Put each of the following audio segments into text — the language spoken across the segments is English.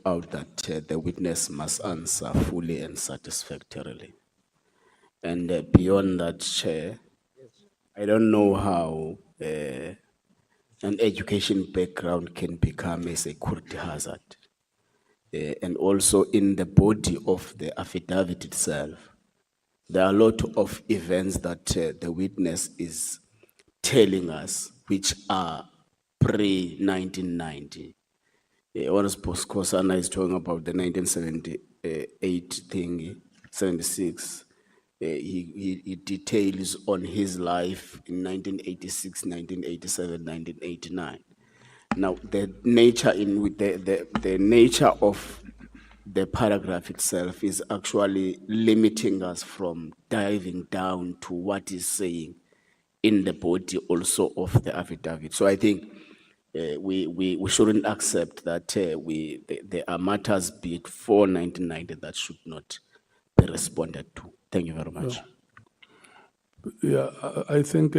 out that the witness must answer fully and satisfactorily. And beyond that, Chair, I don't know how an education background can become a security hazard. And also in the body of the affidavit itself, there are a lot of events that the witness is telling us which are pre-1990. Honorable Kosana is talking about the 1978 thing, 76. He details on his life in 1986, 1987, 1989. Now, the nature the nature of the paragraph itself is actually limiting us from diving down to what is saying in the body also of the affidavit. So I think we shouldn't accept that there are matters before 1990 that should not be responded to. Thank you very much. Yeah, I think,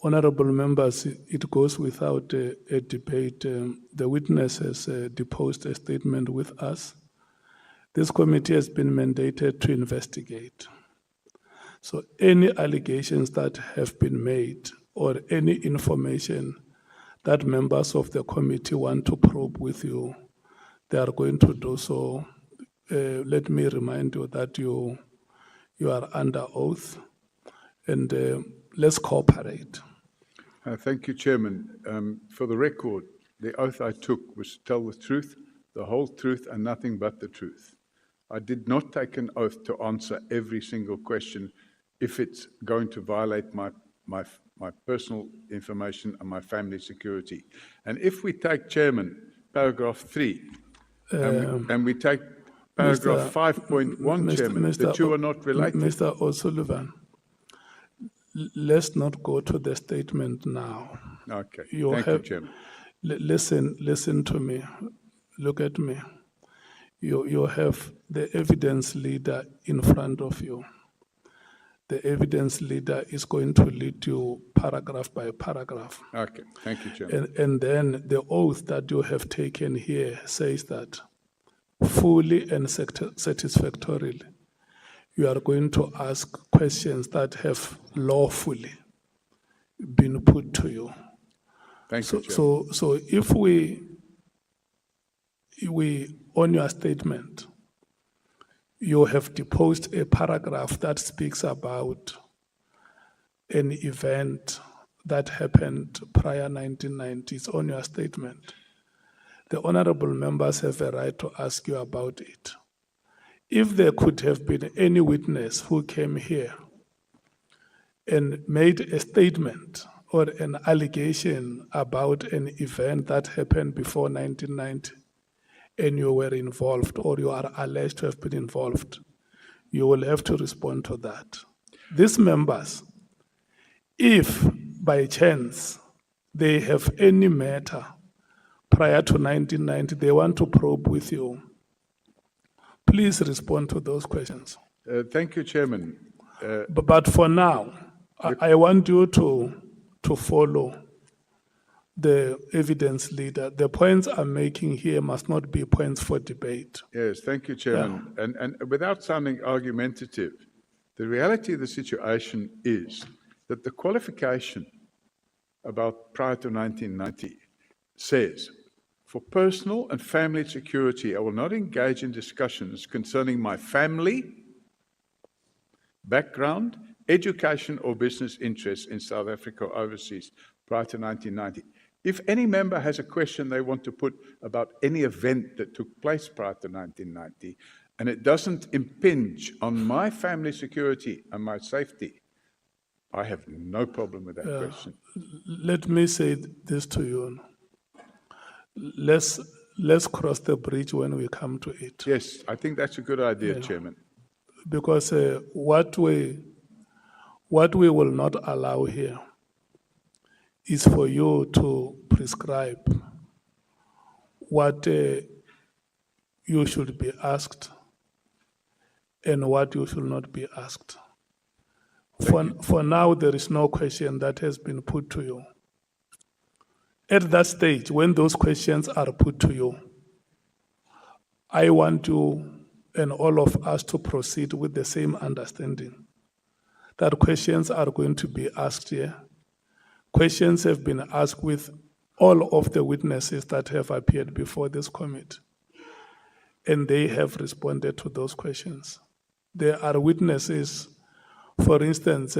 honorable members, it goes without a debate. The witness has deposed a statement with us. This committee has been mandated to investigate. So any allegations that have been made or any information that members of the committee want to probe with you, they are going to do so. Let me remind you that you are under oath, and let's cooperate. Thank you, Chairman. For the record, the oath I took was to tell the truth, the whole truth, and nothing but the truth. I did not take an oath to answer every single question if it's going to violate my personal information and my family security. And if we take, Chairman, paragraph 3, and we take paragraph 5.1, Chairman, the two are not related. Mr. O'Sullivan, let's not go to the statement now. Okay, thank you, Chairman. Listen to me, look at me. You have the evidence leader in front of you. The evidence leader is going to lead you paragraph by paragraph. Okay, thank you, Chairman. And then the oath that you have taken here says that fully and satisfactorily, you are going to ask questions that have lawfully been put to you. Thank you, Chairman. So if we on your statement, you have deposed a paragraph that speaks about an event that happened prior 1990s on your statement. The honorable members have a right to ask you about it. If there could have been any witness who came here and made a statement or an allegation about an event that happened before 1990, and you were involved or you are alleged to have been involved, you will have to respond to that. These members, if by chance they have any matter prior to 1990 they want to probe with you, please respond to those questions. Thank you, Chairman. But for now, I want you to follow the evidence leader. The points I'm making here must not be points for debate. Yes, thank you, Chairman. Yeah. And without sounding argumentative, the reality of the situation is that the qualification about prior to 1990 says, for personal and family security, I will not engage in discussions concerning my family, background, education or business interests in South Africa or overseas prior to 1990. If any member has a question they want to put about any event that took place prior to 1990, and it doesn't impinge on my family security and my safety, I have no problem with that question. Let me say this to you. Let's cross the bridge when we come to it. Yes, I think that's a good idea, Chairman. Because what we will not allow here is for you to prescribe what you should be asked and what you should not be asked. For now, there is no question that has been put to you. At that stage, when those questions are put to you, I want you and all of us to proceed with the same understanding that questions are going to be asked here. Questions have been asked with all of the witnesses that have appeared before this committee, and they have responded to those questions. There are witnesses, for instance,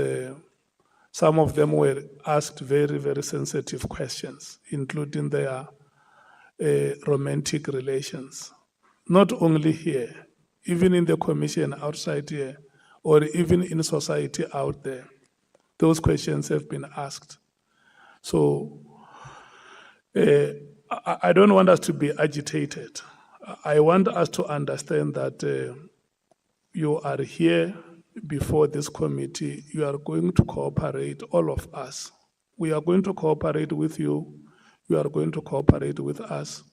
some of them were asked very, very sensitive questions, including their romantic relations. Not only here, even in the commission outside here, or even in society out there, those questions have been asked. So I don't want us to be agitated. I want us to understand that you are here before this committee. You are going to cooperate, all of us. We are going to cooperate with you. You are going to cooperate with us.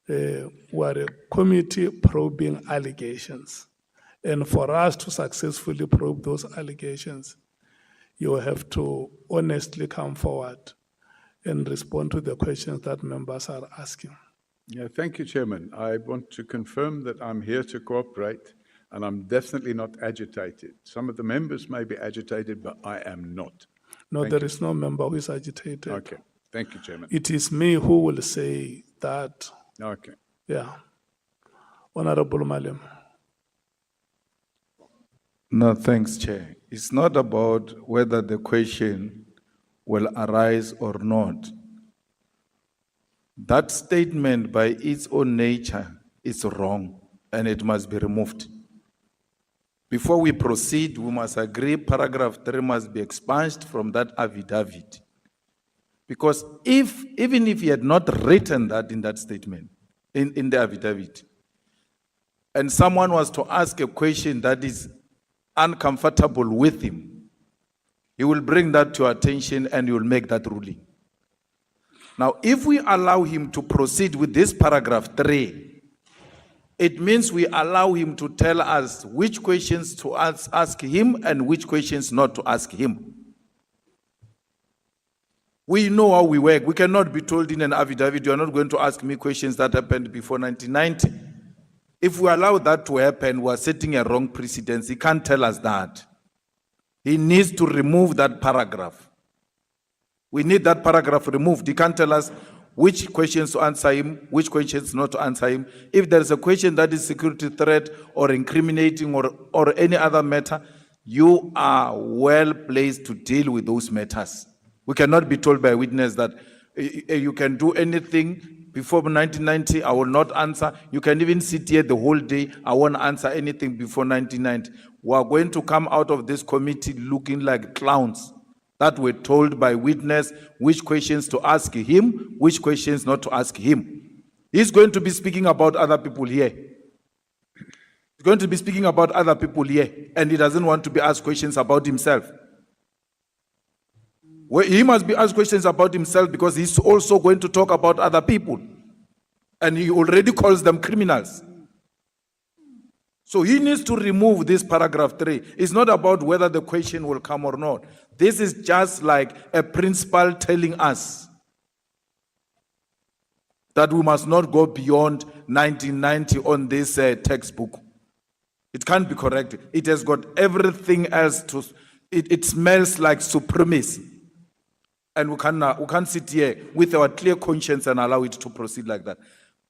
We are a committee probing allegations. And for us to successfully probe those allegations, you have to honestly come forward and respond to the questions that members are asking. Yeah, thank you, Chairman. I want to confirm that I'm here to cooperate, and I'm definitely not agitated. Some of the members may be agitated, but I am not. No, there is no member who is agitated. Okay, thank you, Chairman. It is me who will say that. Okay. Yeah. Honorable Malim. No, thanks, Chair. It's not about whether the question will arise or not. That statement by its own nature is wrong and it must be removed. Before we proceed, we must agree paragraph 3 must be expunged from that affidavit. Because even if he had not written that in that statement, in the affidavit, and someone was to ask a question that is uncomfortable with him, he will bring that to attention and he will make that ruling. Now, if we allow him to proceed with this paragraph 3, it means we allow him to tell us which questions to ask him and which questions not to ask him. We know how we work. We cannot be told in an affidavit, you are not going to ask me questions that happened before 1990. If we allow that to happen, we are setting a wrong precedence. He can't tell us that. He needs to remove that paragraph. We need that paragraph removed. He can't tell us which questions to answer him, which questions not to answer him. If there is a question that is security threat or incriminating or any other matter, you are well placed to deal with those matters. We cannot be told by a witness that you can do anything before 1990, I will not answer. You can even sit here the whole day, I won't answer anything before 1990. We are going to come out of this committee looking like clowns that were told by witness which questions to ask him, which questions not to ask him. He's going to be speaking about other people here. He's going to be speaking about other people here, and he doesn't want to be asked questions about himself. Well, he must be asked questions about himself because he's also going to talk about other people. And he already calls them criminals. So he needs to remove this paragraph 3. It's not about whether the question will come or not. This is just like a principal telling us that we must not go beyond 1990 on this textbook. It can't be corrected. It has got everything else to, it smells like supremacy. And we can't sit here with our clear conscience and allow it to proceed like that.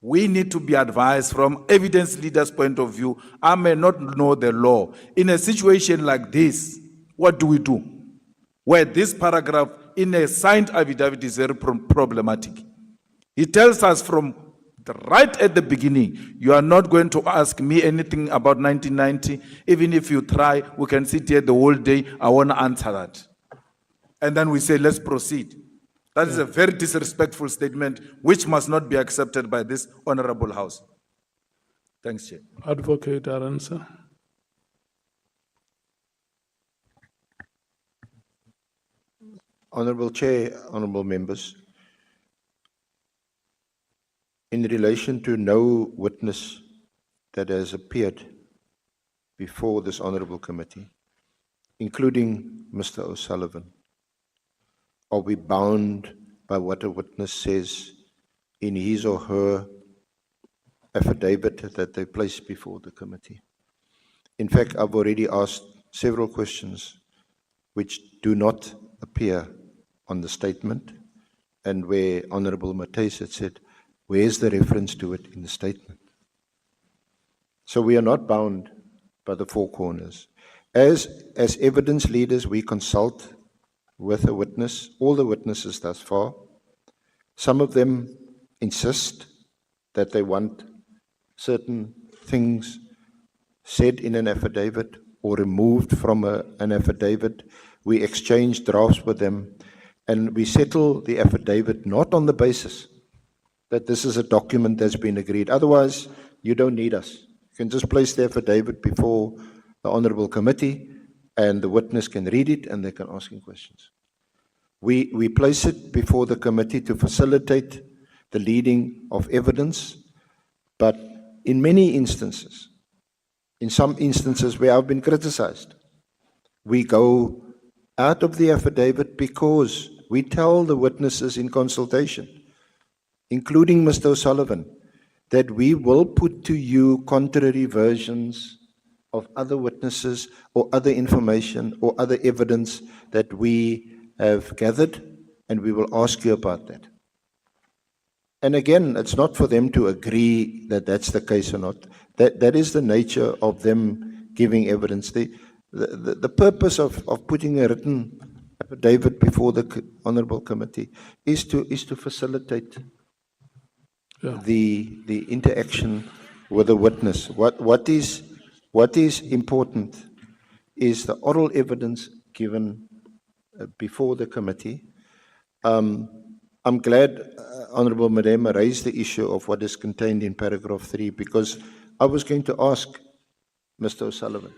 We need to be advised from evidence leaders' point of view. I may not know the law. In a situation like this, what do we do? Where this paragraph in a signed affidavit is very problematic. He tells us from right at the beginning, you are not going to ask me anything about 1990. Even if you try, we can sit here the whole day. I won't answer that. And then we say, let's proceed. That is a very disrespectful statement, which must not be accepted by this honorable house. Thanks, Chair. Advocate Aransa. Honorable Chair, honorable members, in relation to no witness that has appeared before this honorable committee, including Mr. O'Sullivan, are we bound by what a witness says in his or her affidavit that they placed before the committee. In fact, I've already asked several questions which do not appear on the statement, and where Honorable Matthys had said, where's the reference to it in the statement? So we are not bound by the four corners. As evidence leaders, we consult with a witness, all the witnesses thus far. Some of them insist that they want certain things said in an affidavit or removed from an affidavit. We exchange drafts with them, and we settle the affidavit not on the basis that this is a document that's been agreed. Otherwise, you don't need us. You can just place the affidavit before the Honourable Committee, and the witness can read it and they can ask him questions. We place it before the committee to facilitate the leading of evidence, but in many instances, in some instances where I've been criticized, we go out of the affidavit because we tell the witnesses in consultation, including Mr. O'Sullivan, that we will put to you contrary versions of other witnesses or other information or other evidence that we have gathered, and we will ask you about that. And again, it's not for them to agree that that's the case or not. That is the nature of them giving evidence. The purpose of putting a written affidavit before the Honourable Committee is to facilitate the interaction with the witness. What is important is the oral evidence given before the committee. I'm glad Honourable Madema raised the issue of what is contained in paragraph 3, because I was going to ask Mr. O'Sullivan,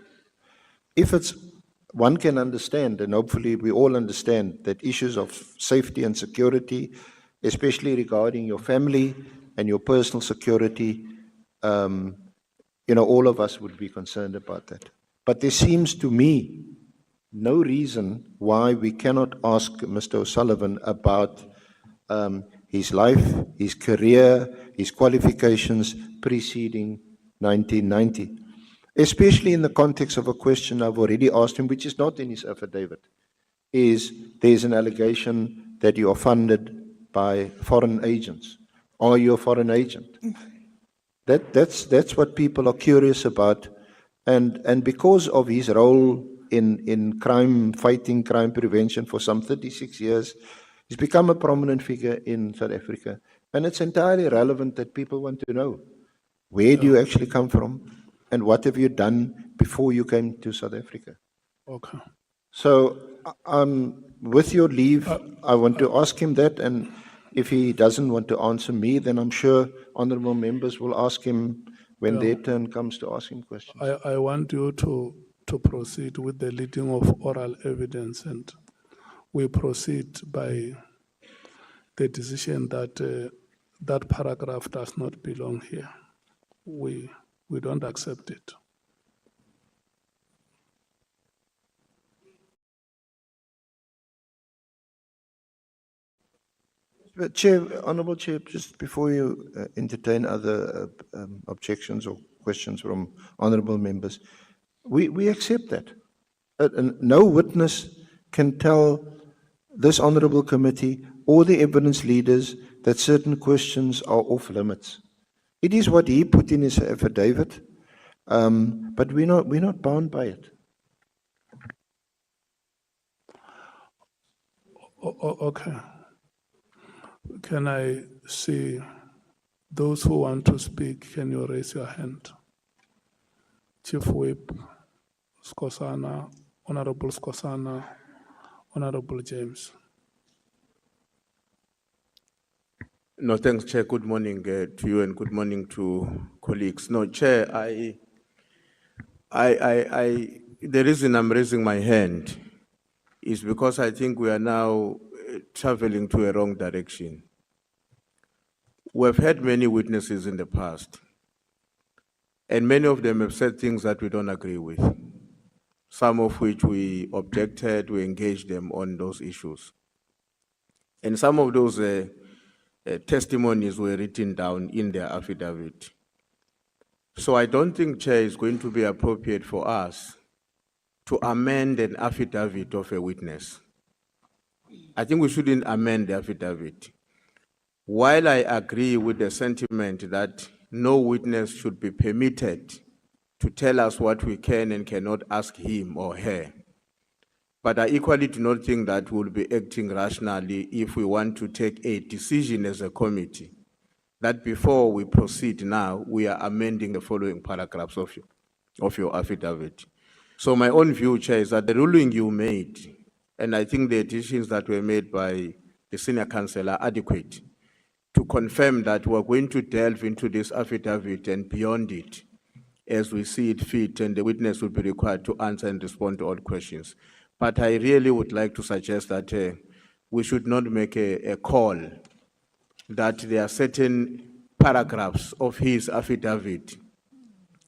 if it's, one can understand, and hopefully we all understand, that issues of safety and security, especially regarding your family and your personal security, all of us would be concerned about that. But there seems to me no reason why we cannot ask Mr. O'Sullivan about his life, his career, his qualifications preceding 1990. Especially in the context of a question I've already asked him, which is not in his affidavit, is there's an allegation that you are funded by foreign agents. Are you a foreign agent? That's what people are curious about. And because of his role in crime fighting, crime prevention for some 36 years, he's become a prominent figure in South Africa. And it's entirely relevant that people want to know, where do you actually come from? And what have you done before you came to South Africa? Okay. So, with your leave, I want to ask him that, and if he doesn't want to answer me, then I'm sure honourable members will ask him when their turn comes to ask him questions. I want you to proceed with the leading of oral evidence, and we proceed by the decision that that paragraph does not belong here. We don't accept it. But Chair, Honourable Chair, just before you entertain other objections or questions from honourable members, we accept that. And no witness can tell this honourable committee or the evidence leaders that certain questions are off limits. It is what he put in his affidavit, but we're not bound by it. Okay. Can I see those who want to speak? Can you raise your hand? Chief Whip, Skosana, Honorable Skosana, Honorable James. No, thanks, Chair. Good morning to you and good morning to colleagues. No, Chair, the reason I'm raising my hand is because I think we are now traveling to a wrong direction. We've had many witnesses in the past, and many of them have said things that we don't agree with, some of which we objected, we engaged them on those issues. And some of those testimonies were written down in their affidavit. So I don't think, Chair, it's going to be appropriate for us to amend an affidavit of a witness. I think we shouldn't amend the affidavit. While I agree with the sentiment that no witness should be permitted to tell us what we can and cannot ask him or her, but I equally do not think that we'll be acting rationally if we want to take a decision as a committee that before we proceed now, we are amending the following paragraphs of your affidavit. So my own view, Chair, is that the ruling you made, and I think the additions that were made by the senior counsel are adequate to confirm that we're going to delve into this affidavit and beyond it as we see it fit, and the witness will be required to answer and respond to all questions. But I really would like to suggest that we should not make a call that there are certain paragraphs of his affidavit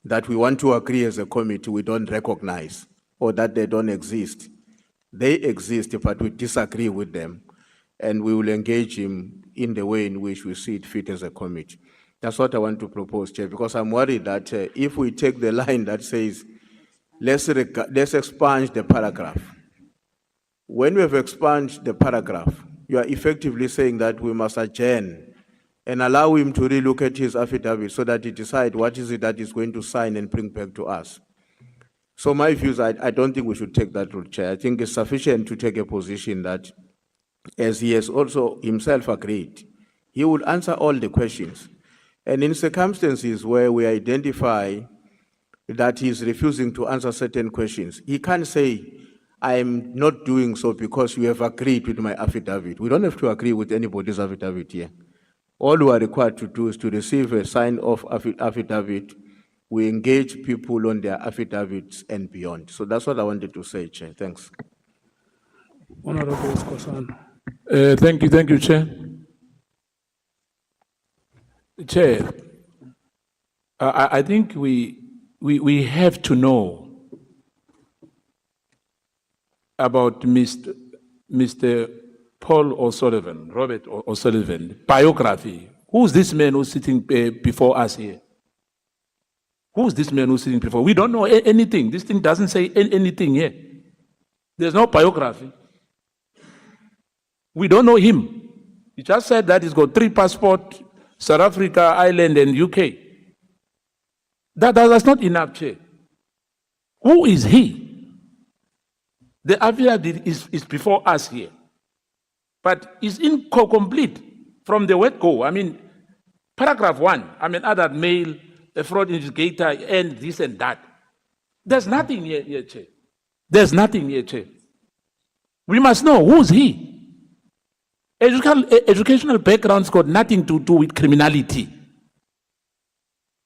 that we want to agree as a committee we don't recognize or that they don't exist. They exist, but we disagree with them, and we will engage him in the way in which we see it fit as a committee. That's what I want to propose, Chair, because I'm worried that if we take the line that says, let's expunge the paragraph. When we have expunged the paragraph, you are effectively saying that we must adjourn and allow him to relook at his affidavit so that he decide what is it that he's going to sign and bring back to us. So my views, I don't think we should take that route, Chair. I think it's sufficient to take a position that, as he has also himself agreed, he will answer all the questions. And in circumstances where we identify that he is refusing to answer certain questions, he can't say, I am not doing so because you have agreed with my affidavit. We don't have to agree with anybody's affidavit here. All we are required to do is to receive a sign-off affidavit. We engage people on their affidavits and beyond. So that's what I wanted to say, Chair. Thanks. Honorable Skhosana. Thank you, Chair. Chair, I think we have to know about Mr. Paul O'Sullivan, Robert O'Sullivan, biography. Who's this man who's sitting before us here? Who's this man who's sitting before? We don't know anything. This thing doesn't say anything here. There's no biography. We don't know him. He just said that he's got 3 passports, South Africa, Ireland, and UK. That's not enough, Chair. Who is he? The affidavit is before us here, but it's incomplete from the word go. I mean, paragraph 1, other male, a fraud investigator, and this and that. There's nothing here, Chair. There's nothing here, Chair. We must know who's he. Educational background's got nothing to do with criminality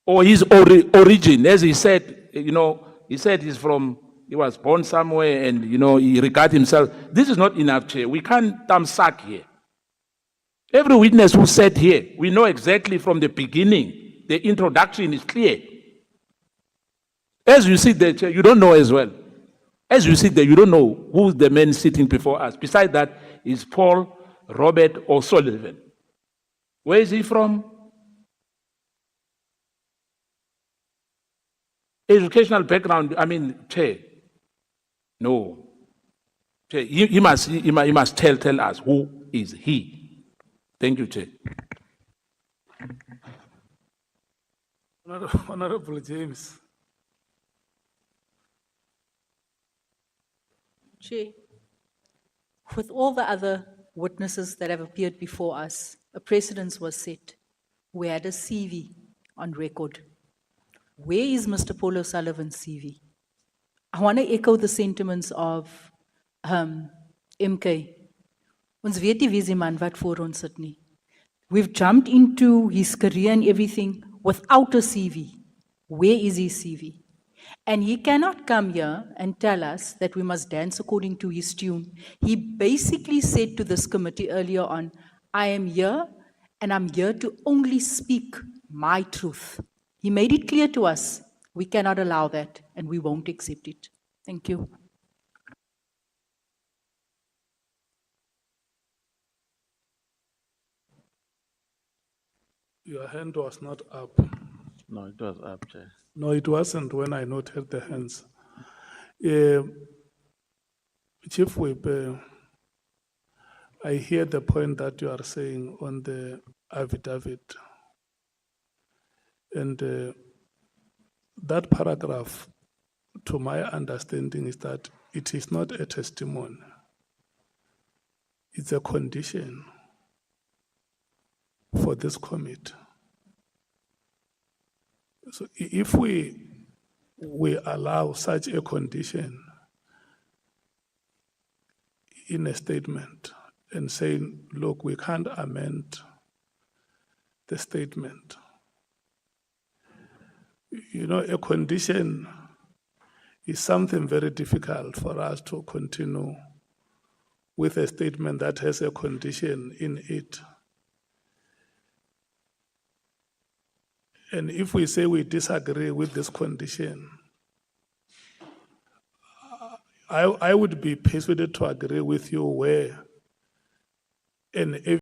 or his origin. As he said, he said he was born somewhere and, he regards himself. This is not enough, Chair. We can't suck here. Every witness who sat here, we know exactly from the beginning, the introduction is clear. As you sit there, Chair, you don't know as well. As you sit there, you don't know who's the man sitting before us. Besides that, is Paul Robert O'Sullivan. Where is he from? Educational background, Chair. No. Chair, he must tell us who is he. Thank you, Chair. Honorable James. Chair, with all the other witnesses that have appeared before us, a precedence was set. We had a CV on record. Where is Mr. Paul O'Sullivan's CV? I want to echo the sentiments of MK. Ons weet nie wie is die man wat voor ons sit nie. We've jumped into his career and everything without a CV. Where is his CV? And he cannot come here and tell us that we must dance according to his tune. He basically said to this committee earlier on, I am here and I'm here to only speak my truth. He made it clear to us, we cannot allow that and we won't accept it. Thank you. Your hand was not up. No, it was up, Chair. No, it wasn't when I noted the hands. Chief Whip, I hear the point that you are saying on the affidavit. And that paragraph, to my understanding, is that it is not a testimony. It's a condition for this commit. So if we allow such a condition in a statement and saying, look, we can't amend the statement. You know, a condition is something very difficult for us to continue with a statement that has a condition in it. And if we say we disagree with this condition, I would be persuaded to agree with you where an